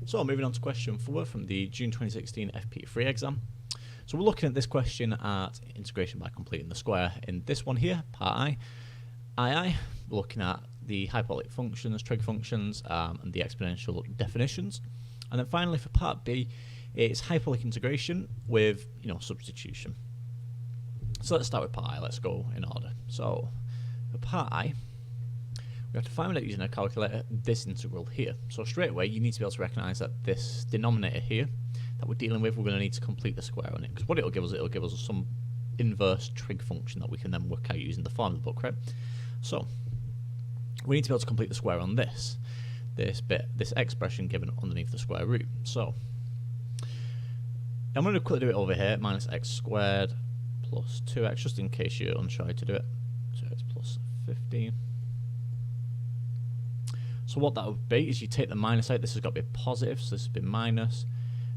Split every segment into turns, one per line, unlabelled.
So moving on to question 4 from the June 2016 FP3 exam. So we're looking at this question at integration by completing the square. In this one here, part I, we're looking at the hyperbolic functions, trig functions, and the exponential definitions. And then finally for part B, it's hyperbolic integration with substitution. So let's start with part I. Let's go in order. So for part I, we have to find out using a calculator this integral here. So straight away you need to be able to recognise that this denominator here that we're dealing with, we're going to need to complete the square on it, because what it'll give us some inverse trig function that we can then work out using the form of the book, right? So we need to be able to complete the square on this expression given underneath the square root. So I'm going to quickly do it over here, minus x squared plus 2x, just in case you're unsure how to do it. 2x plus 15. So what that would be is you take the minus out, this has got to be positive, so this has been minus.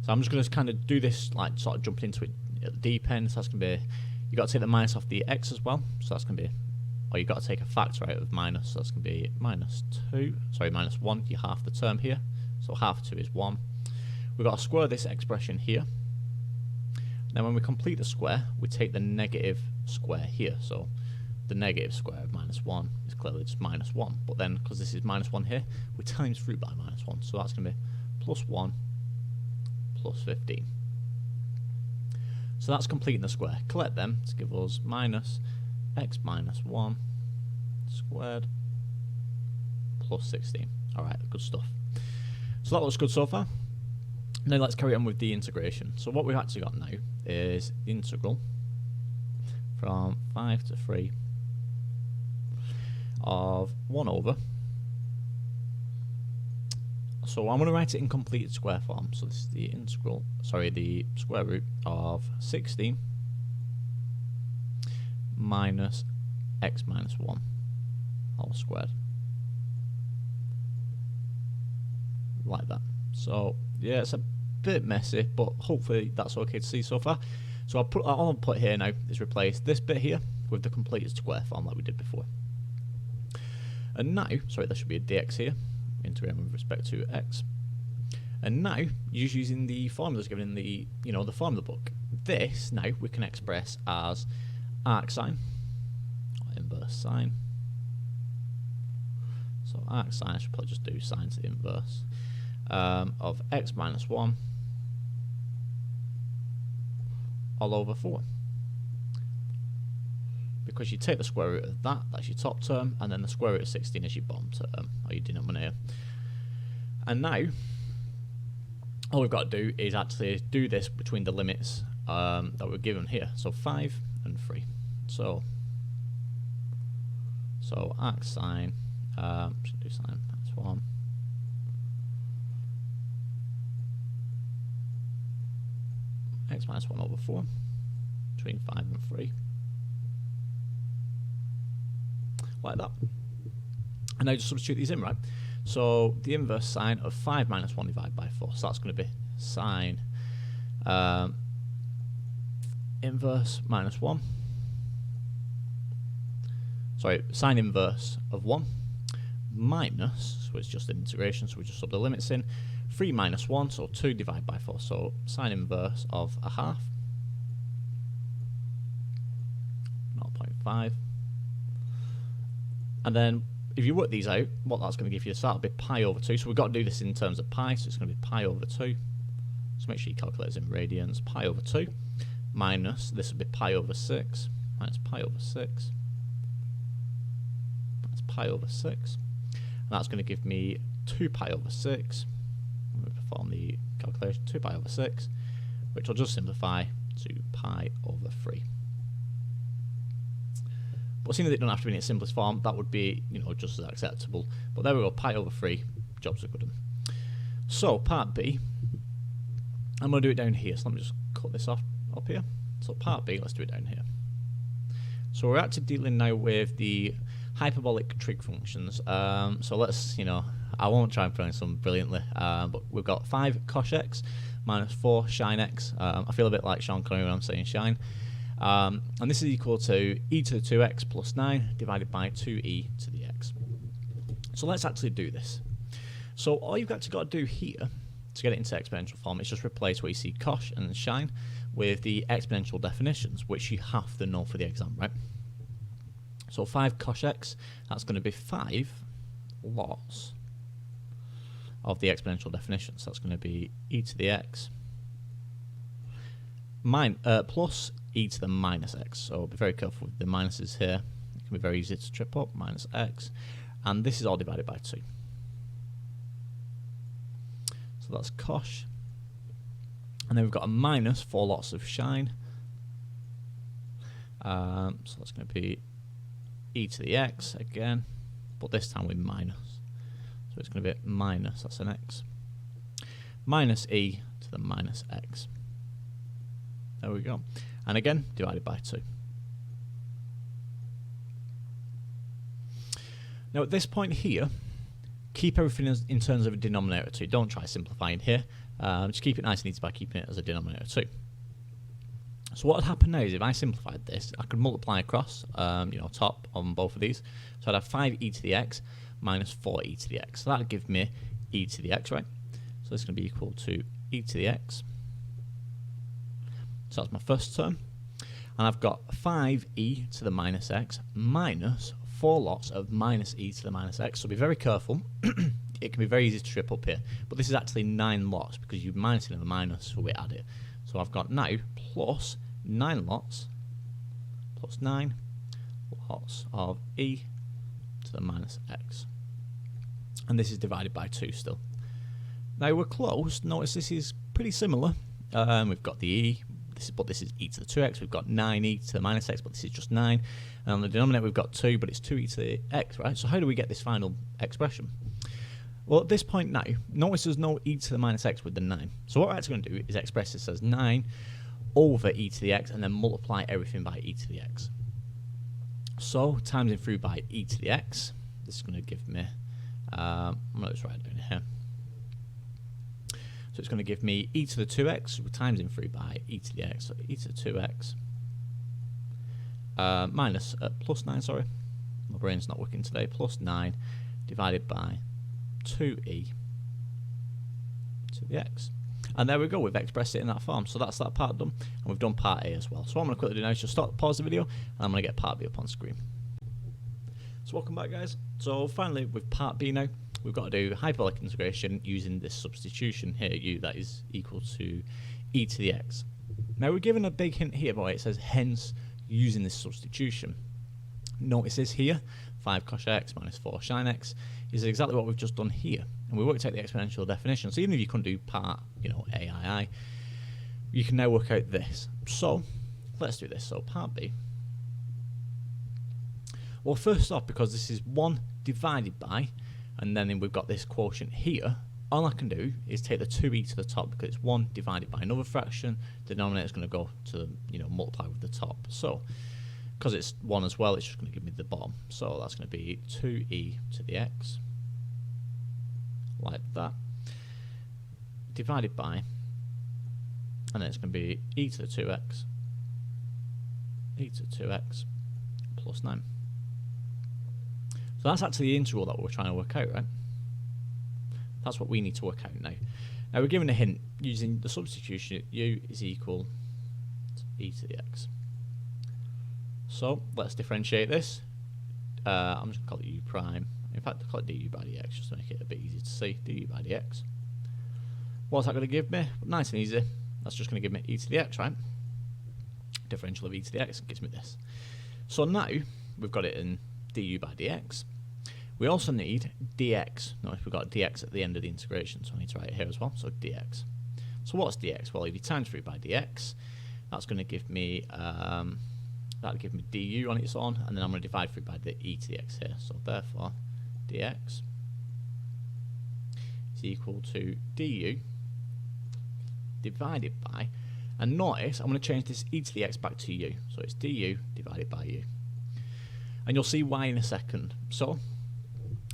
So I'm just going to kind of do this, like sort of jumping into it at the deep end. So that's going to be, you've got to take the minus off the x as well. So that's going to be, or you've got to take a factor out of minus. So that's going to be minus 1. You half the term here. So half of 2 is 1. We've got to square this expression here. Then when we complete the square, we take the negative square here. So the negative square of minus 1 is clearly just minus 1. But then, because this is minus 1 here, we times through by minus 1. So that's going to be plus 1 plus 15. So that's completing the square. Collect them to give us minus x minus 1 squared plus 16. Alright, good stuff. So that looks good so far. Now let's carry on with the integration. So what we've actually got now is the integral from 5 to 3 of 1 over. So I'm going to write it in completed square form. So this is the integral, the square root of 16 minus x minus 1 all squared. Like that. So yeah, it's a bit messy, but hopefully that's okay to see so far. So all I'll put here now is replace this bit here with the completed square form like we did before. And now, there should be a dx here, integrating with respect to x. And now, using the formulas given in the the form of the book, this now we can express as arc sine or inverse sine. So arc sine, I should probably just do sine to the inverse of x minus 1 all over 4. Because you take the square root of that, that's your top term, and then the square root of 16 is your bottom term, or your denominator. And now, all we've got to do is actually do this between the limits that we're given here. So 5 and 3. So arc sine, should do sine minus 1. X minus 1 over 4 between 5 and 3. Like that. And now just substitute these in, right? So the inverse sine of 5 minus 1 divided by 4. So that's going to be sine inverse minus 1. Sine inverse of 1 minus, so it's just an integration, so we just sub the limits in. 3 minus 1, so 2 divided by 4. So sine inverse of a half. 0.5. And then if you work these out, what that's going to give you is that'll be pi over 2. So we've got to do this in terms of pi, so it's going to be pi over 2. So make sure you calculate it in radians. Pi over 2 minus, this will be pi over 6, minus pi over 6. That's pi over 6. And that's going to give me 2 pi over 6. When we perform the calculation, 2 pi over 6, which will just simplify to pi over 3. But seeing that it doesn't have to be in its simplest form, that would be, just as acceptable. But there we go, pi over 3, jobs are good. So, part B, I'm going to do it down here. So let me just cut this off up here. So part B, let's do it down here. So we're actually dealing now with the hyperbolic trig functions. So let's, I won't try and pronounce them brilliantly, but we've got 5 cos x minus 4 sine x. I feel a bit like Sean Connery when I'm saying shine. And this is equal to e to the 2x plus 9 divided by 2e to the x. So let's actually do this. So all you've got to do here to get it into exponential form, it's just replace where you see cosh and shine with the exponential definitions, which you have to know for the exam, right? So 5 cosh x, that's going to be 5 lots of the exponential definition. So that's going to be e to the x plus e to the minus x. So be very careful with the minuses here. It can be very easy to trip up, minus x. And this is all divided by 2. So that's cosh. And then we've got a minus 4 lots of shine. So that's going to be e to the x again, but this time with minus. So it's going to be minus, that's an x, minus e to the minus x. There we go. And again, divided by 2. Now at this point here, keep everything as in terms of a denominator 2. Don't try simplifying here. Just keep it nice and easy by keeping it as a denominator 2. So what would happen now is if I simplified this, I could multiply across, top on both of these. So I'd have 5e to the x minus 4e to the x. So that would give me e to the x, right? So this is going to be equal to e to the x. So that's my first term. And I've got 5e to the minus x minus 4 lots of minus e to the minus x. So be very careful. It can be very easy to trip up here. But this is actually 9 lots because you're minusing a minus, so we add it. So I've got now plus 9 lots plus 9 lots of e to the minus x. And this is divided by 2 still. Now we're close. Notice this is pretty similar. We've got the e, but this is e to the 2x. We've got 9e to the minus x, but this is just 9. And on the denominator we've got 2, but it's 2e to the x, right? So how do we get this final expression? Well, at this point now, notice there's no e to the minus x with the 9. So what we're actually going to do is express this as 9 over e to the x and then multiply everything by e to the x. So timesing through by e to the x, this is going to give me, I'm going to just write it down here. So it's going to give me e to the 2x, we're timesing through by e to the x, so e to the 2x minus, plus 9, sorry, my brain's not working today, plus 9 divided by 2e to the x. And there we go, we've expressed it in that form. So that's that part done, and we've done part A as well. So what I'm going to quickly do now is just pause the video, and I'm going to get part B up on screen. So welcome back, guys. So finally, with part B now, we've got to do hyperbolic integration using this substitution here, u, that is equal to e to the x. Now we're given a big hint here, but it says hence using this substitution. Notice this here, 5 cosh x minus 4 sin x is exactly what we've just done here. And we worked out the exponential definition. So even if you couldn't do part, AII, you can now work out this. So let's do this. So part B. Well, first off, because this is 1 divided by, and then we've got this quotient here, all I can do is take the 2e to the top because it's 1 divided by another fraction. The denominator is going to go to, multiply with the top. So because it's 1 as well, it's just going to give me the bottom. So that's going to be 2e to the x, like that, divided by, and then it's going to be e to the 2x, e to the 2x plus 9. So that's actually the integral that we're trying to work out, right? That's what we need to work out now. Now we're given a hint using the substitution, u is equal to e to the x. So let's differentiate this. I'm just going to call it u prime. In fact, I'll call it du by dx just to make it a bit easier to see. Du by dx. What's that going to give me? Nice and easy. That's just going to give me e to the x, right? Differential of e to the x gives me this. So now we've got it in du by dx. We also need dx. Notice we've got dx at the end of the integration, so I need to write it here as well. So dx. So what's dx? Well, if you times through by dx, that's going to give me that'll give me du on its own, and then I'm going to divide through by the e to the x here. So therefore, dx is equal to du divided by, and notice I'm going to change this e to the x back to u. So it's du divided by u. And you'll see why in a second. So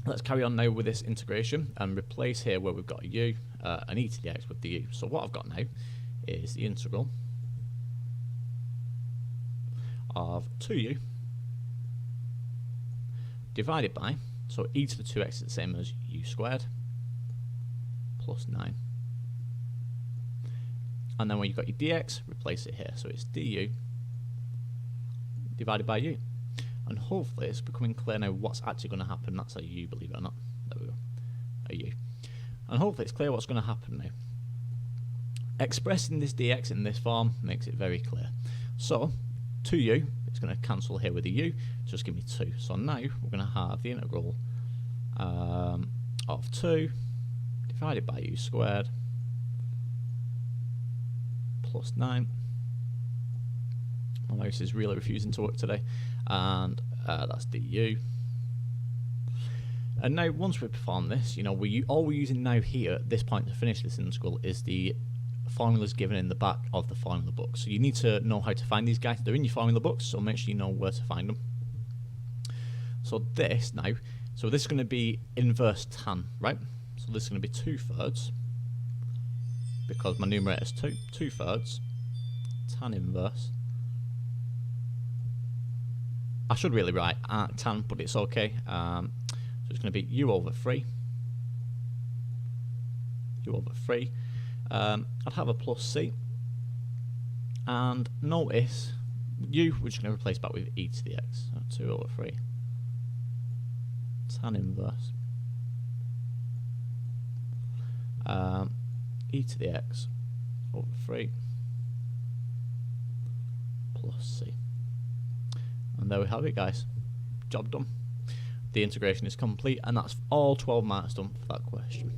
let's carry on now with this integration and replace here where we've got a u, an e to the x with the u. So what I've got now is the integral of 2u divided by, so e to the 2x is the same as u squared plus 9 And then when you've got your dx, replace it here. So it's du divided by u. And hopefully it's becoming clear now what's actually going to happen. That's a u, believe it or not. There we go. A u. And hopefully it's clear what's going to happen now. Expressing this dx in this form makes it very clear. So 2u, it's going to cancel here with a u, just give me 2. So now we're going to have the integral of 2 divided by u squared plus 9. My mouse is really refusing to work today. And that's du. And now once we perform this, you know, all we're using now here at this point to finish this integral is the formulas given in the back of the formula book. So you need to know how to find these guys. They're in your formula books, so make sure you know where to find them. So this now, so this is going to be inverse tan, right? So this is going to be 2/3, because my numerator is 2/3 tan inverse. I should really write tan, but it's okay. So it's going to be u over 3. U over 3. I'd have a plus c. And notice, u we're just going to replace back with e to the x. So 2 over 3. Tan inverse. E to the x over 3 plus c. And there we have it, guys. Job done. The integration is complete, and that's all 12 marks done for that question.